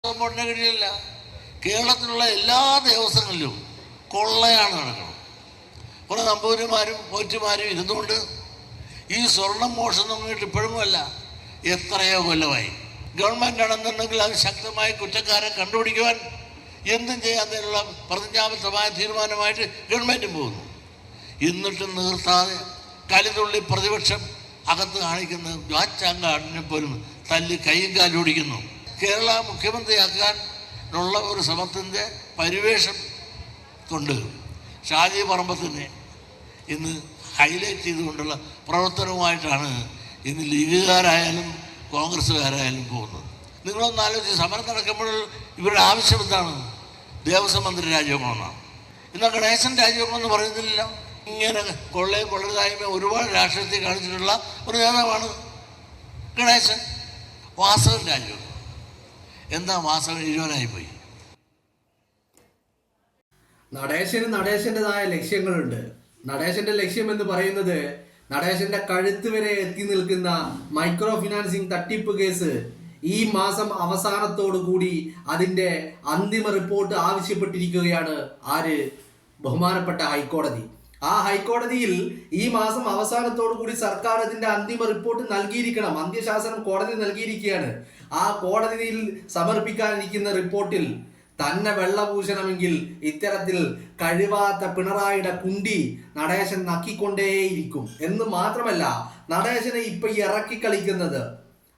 കഴിയില്ല. കേരളത്തിലുള്ള എല്ലാ ദേവസ്വങ്ങളിലും കൊള്ളയാണ് നടക്കുന്നത്. കുറേ നമ്പൂതിരിമാരും പോറ്റുമാരും ഇരുന്നുകൊണ്ട് ഈ സ്വർണം മോഷണം തുടങ്ങിയിട്ട് ഇപ്പോഴുമല്ല, എത്രയോ കൊല്ലമായി. ഗവൺമെൻറ് ആണെന്നുണ്ടെങ്കിൽ അത് ശക്തമായി കുറ്റക്കാരെ കണ്ടുപിടിക്കുവാൻ എന്തും ചെയ്യാത്തതിനുള്ള പ്രതിജ്ഞാബദ്ധമായ തീരുമാനമായിട്ട് ഗവൺമെൻറ്റും പോകുന്നു. എന്നിട്ടും നിർത്താതെ കലിതുള്ളി പ്രതിപക്ഷം അകത്ത് കാണിക്കുന്ന ദ്വാച്ചാങ്കാടിനെ പോലും തല്ലി കൈയും കാലുപിടിക്കുന്നു. കേരള മുഖ്യമന്ത്രിയാക്കാനുള്ള ഒരു ശ്രമത്തിൻ്റെ പരിവേഷം കൊണ്ട് ഷാജി പറമ്പത്തിനെ ഇന്ന് ഹൈലൈറ്റ് ചെയ്തുകൊണ്ടുള്ള പ്രവർത്തനവുമായിട്ടാണ് ഇന്ന് ലീഗുകാരായാലും കോൺഗ്രസ്സുകാരായാലും പോകുന്നത്. നിങ്ങളൊന്ന് ആലോചിച്ച്, സമരം നടക്കുമ്പോൾ ഇവരുടെ ആവശ്യം എന്താണ്? ദേവസ്വം മന്ത്രി രാജിവെക്കണമെന്നാണ്. എന്നാൽ ഗണേശൻ രാജിവെക്കണമെന്ന് പറയുന്നില്ല. ഇങ്ങനെ കൊള്ളയും കൊള്ളരുതായ്മ ഒരുപാട് രാഷ്ട്രീയത്തിൽ കാണിച്ചിട്ടുള്ള ഒരു നേതാവാണ് ഗണേശൻ. വാസവൻ രാജിവെക്കും. എന്താ വാസവൻ എഴുവാനായിപ്പോയി? നടേശൻ്റെതായ ലക്ഷ്യങ്ങളുണ്ട്. നടേശന്റെ ലക്ഷ്യം എന്ന് പറയുന്നത് നടേശന്റെ കഴുത്ത് വരെ എത്തി നിൽക്കുന്ന മൈക്രോ ഫിനാൻസിങ് തട്ടിപ്പ് കേസ് ഈ മാസം അവസാനത്തോടു കൂടി അതിന്റെ അന്തിമ റിപ്പോർട്ട് ആവശ്യപ്പെട്ടിരിക്കുകയാണ്. ആര്? ബഹുമാനപ്പെട്ട ഹൈക്കോടതി. ആ ഹൈക്കോടതിയിൽ ഈ മാസം അവസാനത്തോടു കൂടി സർക്കാർ ഇതിന്റെ അന്തിമ റിപ്പോർട്ട് നൽകിയിരിക്കണം. അന്ത്യശാസനം കോടതി നൽകിയിരിക്കുകയാണ്. ആ കോടതിയിൽ സമർപ്പിക്കാനിരിക്കുന്ന റിപ്പോർട്ടിൽ തന്നെ വെള്ളപൂശണമെങ്കിൽ ഇത്തരത്തിൽ കഴിവാത്ത പിണറായിയുടെ കുണ്ടി നടേശൻ നക്കിക്കൊണ്ടേയിരിക്കും എന്ന് മാത്രമല്ല, നടേശനെ ഇപ്പൊ ഇറക്കി കളിക്കുന്നത്,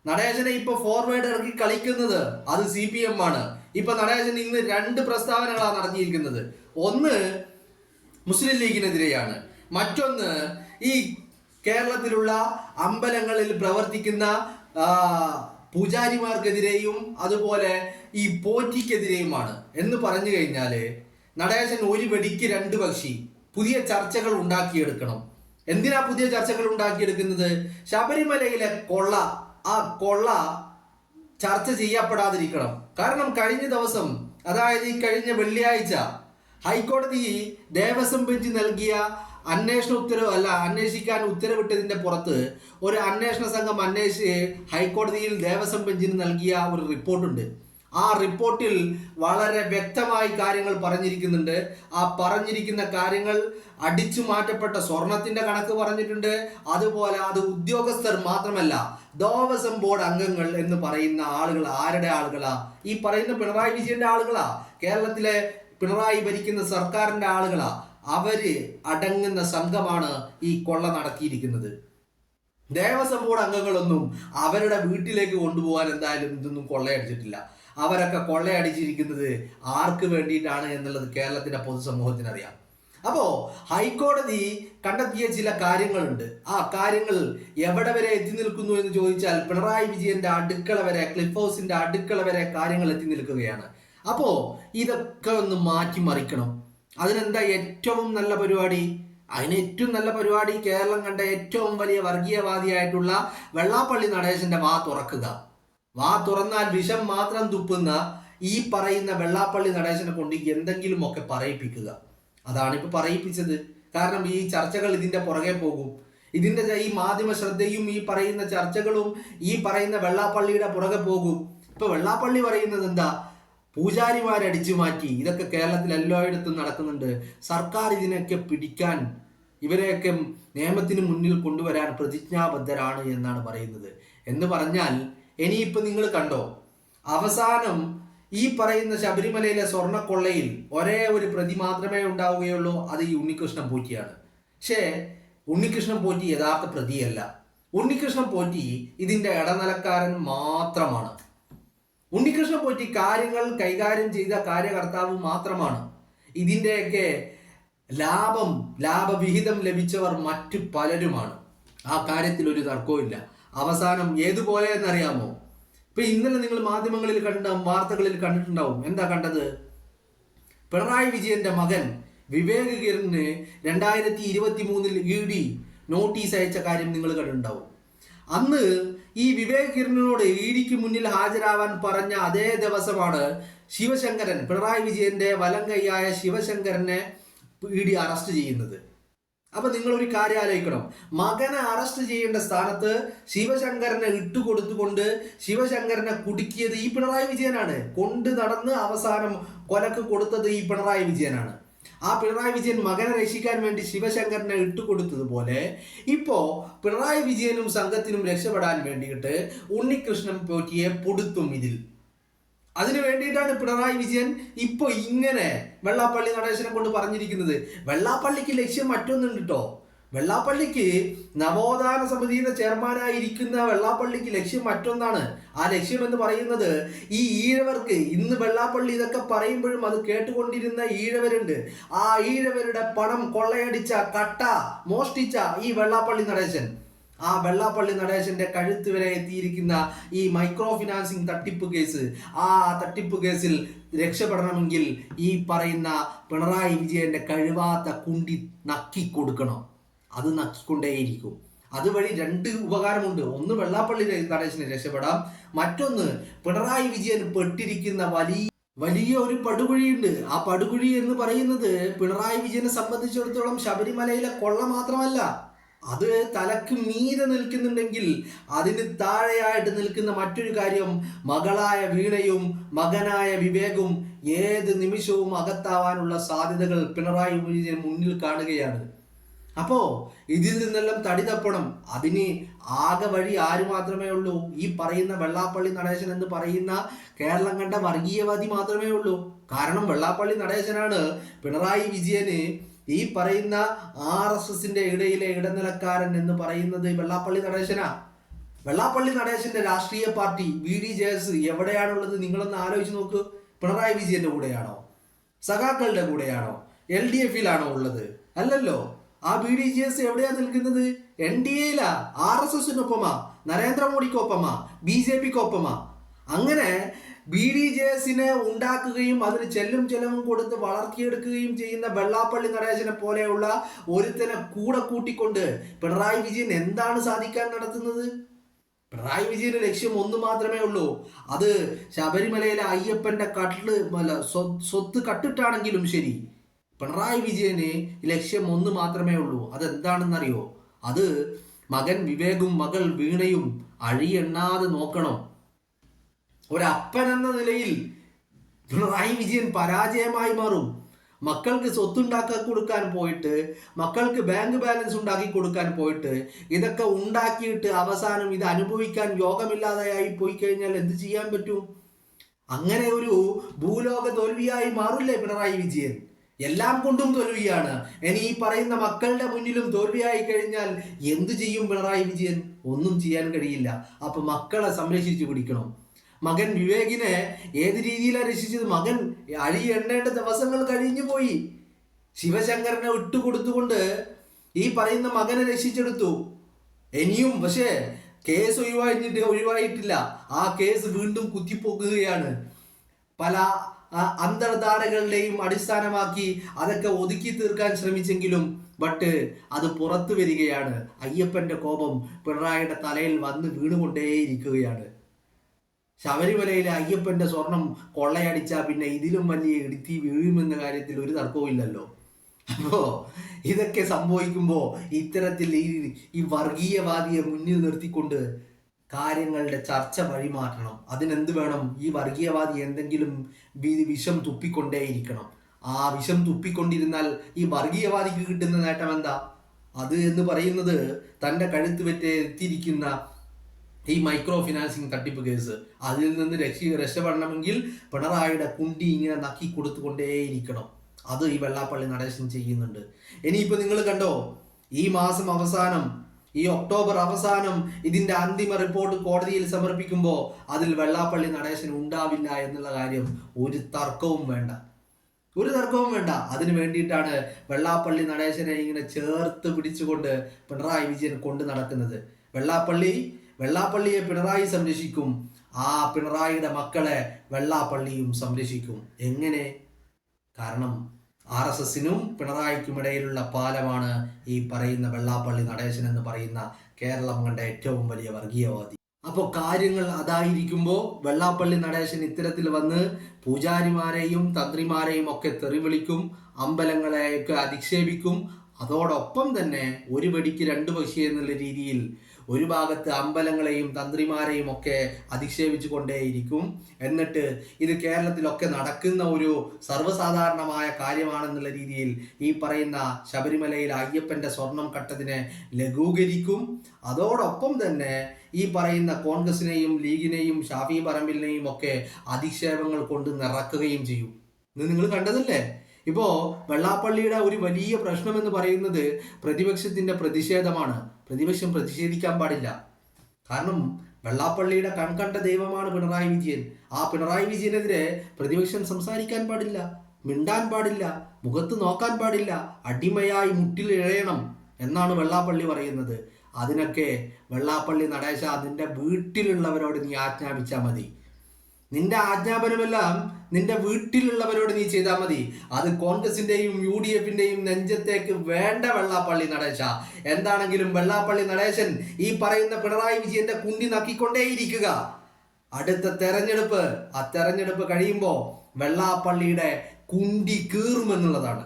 നടേശനെ ഇപ്പൊ ഫോർവേഡ് ഇറക്കി കളിക്കുന്നത് അത് CPM ആണ്. ഇപ്പൊ നടേശൻ ഇന്ന് 2 പ്രസ്താവനകളാണ് നടത്തിയിരിക്കുന്നത്. ഒന്ന് മുസ്ലിം ലീഗിനെതിരെയാണ്, മറ്റൊന്ന് ഈ കേരളത്തിലുള്ള അമ്പലങ്ങളിൽ പ്രവർത്തിക്കുന്ന പൂജാരിമാർക്കെതിരെയും അതുപോലെ ഈ പോറ്റിക്കെതിരെയുമാണ്. എന്ന് പറഞ്ഞു കഴിഞ്ഞാല് നടേശൻ ഒരു വെടിക്ക് 2 പക്ഷി. പുതിയ ചർച്ചകൾ ഉണ്ടാക്കിയെടുക്കണം. എന്തിനാ പുതിയ ചർച്ചകൾ ഉണ്ടാക്കിയെടുക്കുന്നത്? ശബരിമലയിലെ കൊള്ള, ആ കൊള്ള ചർച്ച ചെയ്യപ്പെടാതിരിക്കണം. കാരണം കഴിഞ്ഞ ദിവസം, അതായത് ഈ കഴിഞ്ഞ വെള്ളിയാഴ്ച ഹൈക്കോടതി ദേവസ്വം ബെഞ്ച് നൽകിയ അന്വേഷിക്കാൻ ഉത്തരവിട്ടതിന്റെ പുറത്ത് ഒരു അന്വേഷണ സംഘം അന്വേഷിച്ച് ഹൈക്കോടതിയിൽ ദേവസ്വം ബെഞ്ചിന് നൽകിയ ഒരു റിപ്പോർട്ടുണ്ട്. ആ റിപ്പോർട്ടിൽ വളരെ വ്യക്തമായി കാര്യങ്ങൾ പറഞ്ഞിരിക്കുന്നുണ്ട്. ആ പറഞ്ഞിരിക്കുന്ന കാര്യങ്ങൾ അടിച്ചു മാറ്റപ്പെട്ട സ്വർണത്തിന്റെ കണക്ക് പറഞ്ഞിട്ടുണ്ട്. അതുപോലെ അത് ഉദ്യോഗസ്ഥർ മാത്രമല്ല, ദേവസ്വം ബോർഡ് അംഗങ്ങൾ എന്ന് പറയുന്ന ആളുകൾ ആരുടെ ആളുകളാ? ഈ പറയുന്ന പിണറായി വിജയന്റെ ആളുകളാ. കേരളത്തിലെ പിണറായി ഭരിക്കുന്ന സർക്കാരിന്റെ ആളുകളാ. അവര് അടങ്ങുന്ന സംഘമാണ് ഈ കൊള്ള നടത്തിയിരിക്കുന്നത്. ദേവസ്വം ബോർഡ് അംഗങ്ങളൊന്നും അവരുടെ വീട്ടിലേക്ക് കൊണ്ടുപോകാൻ എന്തായാലും ഇതൊന്നും കൊള്ളയടിച്ചിട്ടില്ല. അവരൊക്കെ കൊള്ളയടിച്ചിരിക്കുന്നത് ആർക്ക് വേണ്ടിയിട്ടാണ് എന്നുള്ളത് കേരളത്തിന്റെ പൊതുസമൂഹത്തിന് അറിയാം. അപ്പോ ഹൈക്കോടതി കണ്ടെത്തിയ ചില കാര്യങ്ങളുണ്ട്. ആ കാര്യങ്ങൾ എവിടെ വരെ എത്തി നിൽക്കുന്നു എന്ന് ചോദിച്ചാൽ പിണറായി വിജയന്റെ അടുക്കള വരെ, ക്ലിഫ് ഹൗസിന്റെ അടുക്കള വരെ കാര്യങ്ങൾ എത്തി നിൽക്കുകയാണ്. അപ്പോ ഇതൊക്കെ ഒന്ന് മാറ്റിമറിക്കണം. അതിനെന്താ ഏറ്റവും നല്ല പരിപാടി? അതിന് ഏറ്റവും നല്ല പരിപാടി കേരളം കണ്ട ഏറ്റവും വലിയ വർഗീയവാദിയായിട്ടുള്ള വെള്ളാപ്പള്ളി നടേശന്റെ വാ തുറക്കുക. വാ തുറന്നാൽ വിഷം മാത്രം തുപ്പുന്ന ഈ പറയുന്ന വെള്ളാപ്പള്ളി നടേശനെ കൊണ്ട് എന്തെങ്കിലുമൊക്കെ പറയിപ്പിക്കുക. അതാണ് ഇപ്പൊ പറയിപ്പിച്ചത്. കാരണം ഈ ചർച്ചകൾ ഇതിന്റെ പുറകെ പോകും. ഇതിന്റെ ഈ മാധ്യമ ശ്രദ്ധയും ഈ പറയുന്ന ചർച്ചകളും ഈ പറയുന്ന വെള്ളാപ്പള്ളിയുടെ പുറകെ പോകും. ഇപ്പൊ വെള്ളാപ്പള്ളി പറയുന്നത് എന്താ? പൂജാരിമാരടിച്ചു മാറ്റി. ഇതൊക്കെ കേരളത്തിൽ എല്ലായിടത്തും നടക്കുന്നുണ്ട്. സർക്കാർ ഇതിനൊക്കെ പിടിക്കാൻ, ഇവരെയൊക്കെ നിയമത്തിന് മുന്നിൽ കൊണ്ടുവരാൻ പ്രതിജ്ഞാബദ്ധരാണ് എന്നാണ് പറയുന്നത്. എന്ന് പറഞ്ഞാൽ ഇനിയിപ്പോ നിങ്ങൾ കണ്ടോ, അവസാനം ഈ പറയുന്ന ശബരിമലയിലെ സ്വർണ്ണക്കൊള്ളയിൽ ഒരേ ഒരു പ്രതി മാത്രമേ ഉണ്ടാവുകയുള്ളൂ. അത് ഈ ഉണ്ണികൃഷ്ണൻ പോറ്റിയാണ്. പക്ഷേ ഉണ്ണികൃഷ്ണൻ പോറ്റി യഥാർത്ഥ പ്രതിയല്ല. ഉണ്ണികൃഷ്ണൻ പോറ്റി ഇതിന്റെ ഇടനിലക്കാരൻ മാത്രമാണ്. ഉണ്ണികൃഷ്ണൻ പോറ്റി കാര്യങ്ങൾ കൈകാര്യം ചെയ്ത കാര്യകർത്താവ് മാത്രമാണ്. ഇതിൻ്റെയൊക്കെ ലാഭവിഹിതം ലഭിച്ചവർ മറ്റു പലരുമാണ്. ആ കാര്യത്തിൽ ഒരു തർക്കവുമില്ല. അവസാനം ഏതുപോലെ എന്നറിയാമോ? ഇപ്പൊ ഇന്നലെ നിങ്ങൾ മാധ്യമങ്ങളിൽ കണ്ടിട്ടുണ്ടാവും, വാർത്തകളിൽ കണ്ടിട്ടുണ്ടാവും. എന്താ കണ്ടത്? പിണറായി വിജയന്റെ മകൻ വിവേക് കിരണിന് 2023 ED നോട്ടീസ് അയച്ച കാര്യം നിങ്ങൾ കണ്ടിട്ടുണ്ടാവും. അന്ന് ഈ വിവേക് കിരണിനോട് EDക്ക് മുന്നിൽ ഹാജരാവാൻ പറഞ്ഞ അതേ ദിവസമാണ് പിണറായി വിജയന്റെ വലം കൈയായ ശിവശങ്കരനെ ED അറസ്റ്റ് ചെയ്യുന്നത്. അപ്പൊ നിങ്ങൾ ഒരു കാര്യം ആലോചിക്കണം, മകനെ അറസ്റ്റ് ചെയ്യേണ്ട സ്ഥാനത്ത് ശിവശങ്കരനെ ഇട്ടുകൊടുത്തുകൊണ്ട് ശിവശങ്കരനെ കുടുക്കിയത് ഈ പിണറായി വിജയനാണ്. കൊണ്ട് നടന്ന് അവസാനം കൊലക്ക് കൊടുത്തത് ഈ പിണറായി വിജയനാണ്. ആ പിണറായി വിജയൻ മകനെ രക്ഷിക്കാൻ വേണ്ടി ശിവശങ്കരനെ ഇട്ടുകൊടുത്തതുപോലെ ഇപ്പോ പിണറായി വിജയനും സംഘത്തിനും രക്ഷപ്പെടാൻ വേണ്ടിയിട്ട് ഉണ്ണികൃഷ്ണൻ പോറ്റിയെ പൊടുത്തും ഇതിൽ. അതിനു വേണ്ടിയിട്ടാണ് പിണറായി വിജയൻ ഇപ്പൊ ഇങ്ങനെ വെള്ളാപ്പള്ളി നടേശനെ കൊണ്ട് പറഞ്ഞിരിക്കുന്നത്. വെള്ളാപ്പള്ളിക്ക് ലക്ഷ്യം മറ്റൊന്നുണ്ട് കേട്ടോ. വെള്ളാപ്പള്ളിക്ക് നവോത്ഥാന സമിതിയുടെ ചെയർമാനായിരിക്കുന്ന വെള്ളാപ്പള്ളിക്ക് ലക്ഷ്യം മറ്റൊന്നാണ്. ആ ലക്ഷ്യം എന്ന് പറയുന്നത് ഈ ഈഴവർക്ക്, ഇന്ന് വെള്ളാപ്പള്ളി ഇതൊക്കെ പറയുമ്പോഴും അത് കേട്ടുകൊണ്ടിരുന്ന ഈഴവരുണ്ട്. ആ ഈഴവരുടെ പണം കൊള്ളയടിച്ച, കട്ട മോഷ്ടിച്ച ഈ വെള്ളാപ്പള്ളി നടേശൻ, ആ വെള്ളാപ്പള്ളി നടേശന്റെ കഴുത്ത് വരെ എത്തിയിരിക്കുന്ന ഈ മൈക്രോ ഫിനാൻസിങ് തട്ടിപ്പ് കേസ്, ആ തട്ടിപ്പ് കേസിൽ രക്ഷപ്പെടണമെങ്കിൽ ഈ പറയുന്ന പിണറായി വിജയന്റെ കഴിവാത്ത കുണ്ടി നക്കി കൊടുക്കണം. അത് നക്കിക്കൊണ്ടേയിരിക്കും. അതുവഴി രണ്ട് ഉപകാരമുണ്ട്. ഒന്ന്, വെള്ളാപ്പള്ളി നടേശന് രക്ഷപ്പെടാം. മറ്റൊന്ന്, പിണറായി വിജയൻ പെട്ടിരിക്കുന്ന വലിയ ഒരു പടുകുഴിയുണ്ട്. ആ പടുകുഴി എന്ന് പറയുന്നത് പിണറായി വിജയനെ സംബന്ധിച്ചിടത്തോളം ശബരിമലയിലെ കൊള്ള മാത്രമല്ല, അത് തലക്ക് മീതെ നിൽക്കുന്നുണ്ടെങ്കിൽ അതിന് താഴെയായിട്ട് നിൽക്കുന്ന മറ്റൊരു കാര്യം, മകളായ വീണയും മകനായ വിവേകും ഏത് നിമിഷവും അകത്താവാനുള്ള സാധ്യതകൾ പിണറായി വിജയൻ മുന്നിൽ കാണുകയാണ്. അപ്പോ ഇതിൽ നിന്നെല്ലാം തടി തപ്പണം. അതിന് ആകെ വഴി ആര് മാത്രമേ ഉള്ളൂ? ഈ പറയുന്ന വെള്ളാപ്പള്ളി നടേശൻ എന്ന് പറയുന്ന കേരളം കണ്ട വർഗീയവാദി മാത്രമേ ഉള്ളൂ. കാരണം വെള്ളാപ്പള്ളി നടേശനാണ് പിണറായി വിജയന് ഈ പറയുന്ന RSSന്റെ ഇടയിലെ ഇടനിലക്കാരൻ എന്ന് പറയുന്നത് വെള്ളാപ്പള്ളി നടേശനാ. വെള്ളാപ്പള്ളി നടേശന്റെ രാഷ്ട്രീയ പാർട്ടി BDJS എവിടെയാണുള്ളത്? നിങ്ങളൊന്ന് ആലോചിച്ച് നോക്ക്. പിണറായി വിജയന്റെ കൂടെയാണോ? സഖാക്കളുടെ കൂടെയാണോ? LDFിലാണോ ഉള്ളത്? അല്ലല്ലോ. ആ BDJS എവിടെയാ നിൽക്കുന്നത്? NDAയിലാ, RSSനൊപ്പമാ, നരേന്ദ്രമോദിക്കൊപ്പമാ, BJPക്കൊപ്പമാ. അങ്ങനെ BDJSനെ ഉണ്ടാക്കുകയും അതിന് ചെലവും കൊടുത്ത് വളർത്തിയെടുക്കുകയും ചെയ്യുന്ന വെള്ളാപ്പള്ളി നടേശനെ പോലെയുള്ള ഒരുത്തനെ കൂടെ കൂട്ടിക്കൊണ്ട് പിണറായി വിജയൻ എന്താണ് സാധിക്കാൻ നടത്തുന്നത്? പിണറായി വിജയന്റെ ലക്ഷ്യം ഒന്ന് മാത്രമേ ഉള്ളൂ. അത് ശബരിമലയിലെ അയ്യപ്പന്റെ സ്വത്ത് കട്ടിട്ടാണെങ്കിലും ശരി, പിണറായി വിജയന് ലക്ഷ്യം ഒന്ന് മാത്രമേ ഉള്ളൂ. അതെന്താണെന്നറിയോ? അത് മകൻ വിവേകും മകൾ വീണയും അഴിയെണ്ണാതെ നോക്കണം. ഒരപ്പൻ എന്ന നിലയിൽ പിണറായി വിജയൻ പരാജയമായി മാറും. മക്കൾക്ക് സ്വത്തുണ്ടാക്കി കൊടുക്കാൻ പോയിട്ട്, മക്കൾക്ക് ബാങ്ക് ബാലൻസ് ഉണ്ടാക്കി കൊടുക്കാൻ പോയിട്ട്, ഇതൊക്കെ ഉണ്ടാക്കിയിട്ട് അവസാനം ഇത് അനുഭവിക്കാൻ യോഗമില്ലാതെയായി പോയി കഴിഞ്ഞാൽ എന്ത് ചെയ്യാൻ പറ്റും? അങ്ങനെ ഒരു ഭൂലോക തോൽവിയായി മാറില്ലേ പിണറായി വിജയൻ? എല്ലാം കൊണ്ടും തോൽവിയാണ്. ഇനി ഈ പറയുന്ന മക്കളുടെ മുന്നിലും തോൽവിയായി കഴിഞ്ഞാൽ എന്ത് ചെയ്യും പിണറായി വിജയൻ? ഒന്നും ചെയ്യാൻ കഴിയില്ല. അപ്പൊ മക്കളെ സംരക്ഷിച്ചു പിടിക്കണം. മകൻ വിവേകിനെ ഏത് രീതിയിലാണ് രക്ഷിച്ചത്? മകൻ അഴി എണ്ണേണ്ട ദിവസങ്ങൾ കഴിഞ്ഞു പോയി. ശിവശങ്കരനെ ഇട്ടുകൊടുത്തുകൊണ്ട് ഈ പറയുന്ന മകനെ രക്ഷിച്ചെടുത്തു. ഇനിയും പക്ഷേ കേസ് ഒഴിവായിട്ടില്ല. ആ കേസ് വീണ്ടും കുത്തിപ്പോക്കുകയാണ്. പല അന്തർധാരകളുടെയും അടിസ്ഥാനമാക്കി അതൊക്കെ ഒതുക്കി തീർക്കാൻ ശ്രമിച്ചെങ്കിലും അത് പുറത്തു വരികയാണ്. അയ്യപ്പന്റെ കോപം പിണറായിയുടെ തലയിൽ വന്ന് വീണുകൊണ്ടേയിരിക്കുകയാണ്. ശബരിമലയിലെ അയ്യപ്പന്റെ സ്വർണം കൊള്ളയടിച്ചാൽ പിന്നെ ഇതിലും വലിയ ഇടുത്തി വീഴുമെന്ന കാര്യത്തിൽ ഒരു തർക്കവുമില്ലല്ലോ. അപ്പോ ഇതൊക്കെ സംഭവിക്കുമ്പോ ഇത്തരത്തിൽ ഈ വർഗീയവാദിയെ മുന്നിൽ നിർത്തിക്കൊണ്ട് കാര്യങ്ങളുടെ ചർച്ച വഴിമാറ്റണം. അതിനെന്ത് വേണം? ഈ വർഗീയവാദി എന്തെങ്കിലും വിഷം തുപ്പിക്കൊണ്ടേയിരിക്കണം. ആ വിഷം തുപ്പിക്കൊണ്ടിരുന്നാൽ ഈ വർഗീയവാദിക്ക് കിട്ടുന്ന നേട്ടം എന്താ? അത് എന്ന് പറയുന്നത് തൻ്റെ കഴുത്ത് എത്തിയിരിക്കുന്ന ഈ മൈക്രോ ഫിനാൻസിങ് തട്ടിപ്പ് കേസ്, അതിൽ നിന്ന് രക്ഷപ്പെടണമെങ്കിൽ പിണറായിയുടെ കുണ്ടി ഇങ്ങനെ നക്കി കൊടുത്തുകൊണ്ടേയിരിക്കണം. അത് ഈ വെള്ളാപ്പള്ളി നടേശൻ ചെയ്യുന്നുണ്ട്. ഇനിയിപ്പോൾ നിങ്ങൾ കണ്ടോ, ഈ മാസം അവസാനം, ഈ ഒക്ടോബർ അവസാനം ഇതിന്റെ അന്തിമ റിപ്പോർട്ട് കോടതിയിൽ സമർപ്പിക്കുമ്പോൾ അതിൽ വെള്ളാപ്പള്ളി നടേശൻ ഉണ്ടാവില്ല എന്നുള്ള കാര്യം ഒരു തർക്കവും വേണ്ട. അതിനു വേണ്ടിയിട്ടാണ് വെള്ളാപ്പള്ളി നടേശനെ ഇങ്ങനെ ചേർത്ത് പിടിച്ചുകൊണ്ട് പിണറായി വിജയൻ കൊണ്ട് നടക്കുന്നത്. വെള്ളാപ്പള്ളിയെ പിണറായി സംരക്ഷിക്കും, ആ പിണറായിയുടെ മക്കളെ വെള്ളാപ്പള്ളിയും സംരക്ഷിക്കും. എങ്ങനെ? കാരണം RSSനും പിണറായിക്കും ഇടയിലുള്ള പാലമാണ് ഈ പറയുന്ന വെള്ളാപ്പള്ളി നടേശൻ എന്ന് പറയുന്ന കേരളം കണ്ട ഏറ്റവും വലിയ വർഗീയവാദി. അപ്പോൾ കാര്യങ്ങൾ അതായിരിക്കുമ്പോൾ വെള്ളാപ്പള്ളി നടേശൻ ഇത്തരത്തിൽ വന്ന് പൂജാരിമാരെയും തന്ത്രിമാരെയും ഒക്കെ തെറി വിളിക്കും, അമ്പലങ്ങളെയൊക്കെ അധിക്ഷേപിക്കും. അതോടൊപ്പം തന്നെ ഒരു വെടിക്ക് രണ്ട് പക്ഷി എന്നുള്ള രീതിയിൽ ഒരു ഭാഗത്ത് അമ്പലങ്ങളെയും തന്ത്രിമാരെയും ഒക്കെ അധിക്ഷേപിച്ചു കൊണ്ടേയിരിക്കും. എന്നിട്ട് ഇത് കേരളത്തിലൊക്കെ നടക്കുന്ന ഒരു സർവ്വസാധാരണമായ കാര്യമാണെന്നുള്ള രീതിയിൽ ഈ പറയുന്ന ശബരിമലയിൽ അയ്യപ്പൻ്റെ സ്വർണം കട്ടതിനെ ലഘൂകരിക്കും. അതോടൊപ്പം തന്നെ ഈ പറയുന്ന കോൺഗ്രസിനെയും ലീഗിനെയും ഷാഫി പറമ്പിലിനെയും ഒക്കെ അധിക്ഷേപങ്ങൾ കൊണ്ട് നിറക്കുകയും ചെയ്യും. ഇത് നിങ്ങൾ കണ്ടതല്ലേ? ഇപ്പോൾ വെള്ളാപ്പള്ളിയുടെ ഒരു വലിയ പ്രശ്നം എന്ന് പറയുന്നത് പ്രതിപക്ഷത്തിൻ്റെ പ്രതിഷേധമാണ്. പ്രതിപക്ഷം പ്രതിഷേധിക്കാൻ പാടില്ല. കാരണം വെള്ളാപ്പള്ളിയുടെ കൺകണ്ട ദൈവമാണ് പിണറായി വിജയൻ. ആ പിണറായി വിജയനെതിരെ പ്രതിപക്ഷം സംസാരിക്കാൻ പാടില്ല, മിണ്ടാൻ പാടില്ല, മുഖത്ത് നോക്കാൻ പാടില്ല, അടിമയായി മുട്ടിൽ ഇഴയണം എന്നാണ് വെള്ളാപ്പള്ളി പറയുന്നത്. അതിനൊക്കെ വെള്ളാപ്പള്ളി നടേശ നിന്റെ വീട്ടിലുള്ളവരോട് നീ ആജ്ഞാപിച്ചാൽ മതി. നിന്റെ ആജ്ഞാപനമെല്ലാം നിന്റെ വീട്ടിലുള്ളവരോട് നീ ചെയ്താൽ മതി. അത് കോൺഗ്രസിന്റെയും UDFന്റെയും നെഞ്ചത്തേക്ക് വേണ്ട വെള്ളാപ്പള്ളി നടേശ. എന്താണെങ്കിലും വെള്ളാപ്പള്ളി നടേശൻ ഈ പറയുന്ന പിണറായി വിജയന്റെ കുണ്ടി നക്കിക്കൊണ്ടേയിരിക്കുക. അടുത്ത തെരഞ്ഞെടുപ്പ്, ആ തെരഞ്ഞെടുപ്പ് കഴിയുമ്പോൾ വെള്ളാപ്പള്ളിയുടെ കുണ്ടി കീറുമെന്നുള്ളതാണ്.